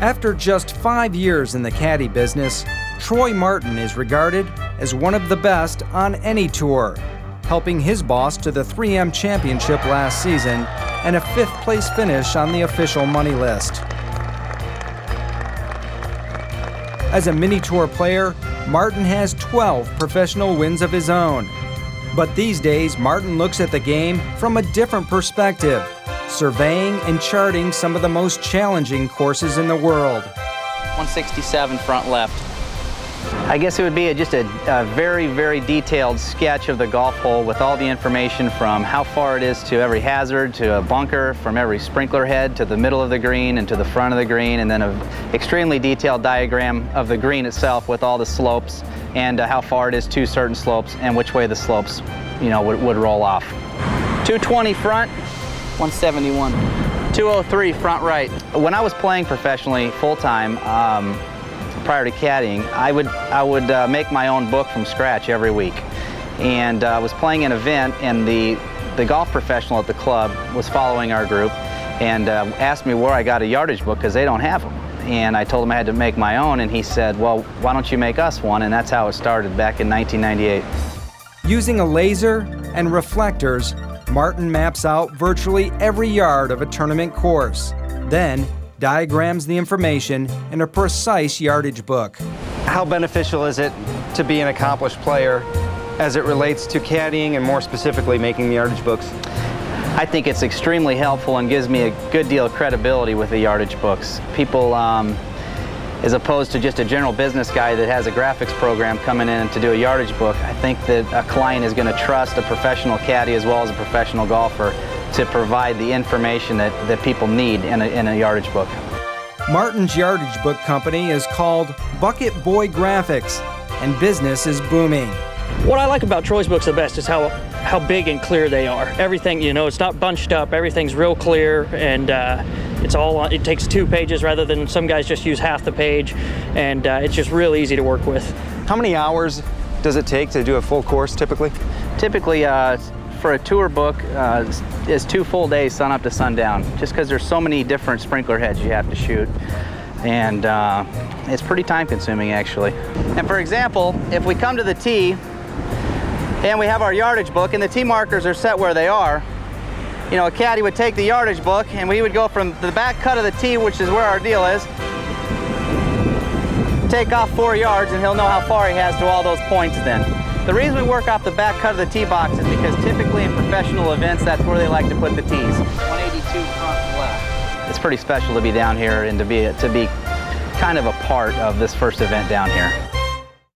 After just 5 years in the caddy business, Troy Martin is regarded as one of the best on any tour, helping his boss to the 3M Championship last season and a 5th place finish on the official money list. As a mini tour player, Martin has 12 professional wins of his own. But these days, Martin looks at the game from a different perspective, surveying and charting some of the most challenging courses in the world. 167 front left. I guess it would be just a very, very detailed sketch of the golf hole with all the information from how far it is to every hazard, to a bunker, from every sprinkler head to the middle of the green and to the front of the green, and then an extremely detailed diagram of the green itself with all the slopes and how far it is to certain slopes and which way the slopes, would roll off. 220 front, 171. 203 front right. When I was playing professionally full-time, prior to caddying, I would make my own book from scratch every week. And I was playing an event, and the golf professional at the club was following our group and asked me where I got a yardage book, because they don't have them. And I told him I had to make my own, and he said, well, why don't you make us one? And that's how it started back in 1998. Using a laser and reflectors, Martin maps out virtually every yard of a tournament course, then diagrams the information in a precise yardage book. How beneficial is it to be an accomplished player as it relates to caddying and more specifically making the yardage books? I think it's extremely helpful and gives me a good deal of credibility with the yardage books. People, as opposed to just a general business guy that has a graphics program coming in to do a yardage book, I think that a client is going to trust a professional caddy as well as a professional golfer to provide the information that people need in a yardage book. Martin's yardage book company is called BucketBoy Graphics, and business is booming. What I like about Troy's books the best is how big and clear they are. Everything, it's not bunched up, everything's real clear, and it takes 2 pages rather than some guys just use half the page, and it's just real easy to work with. How many hours does it take to do a full course typically? Typically, for a tour book, is 2 full days, sun up to sundown, just because there's so many different sprinkler heads you have to shoot. And it's pretty time consuming, actually. And for example, if we come to the tee and we have our yardage book and the tee markers are set where they are, a caddy would take the yardage book and we would go from the back cut of the tee, which is where our deal is, take off 4 yards, and he'll know how far he has to all those points then. The reason we work off the back cut of the tee box is because typically in professional events, that's where they like to put the tees. 182 front left. It's pretty special to be down here and to be kind of a part of this first event down here.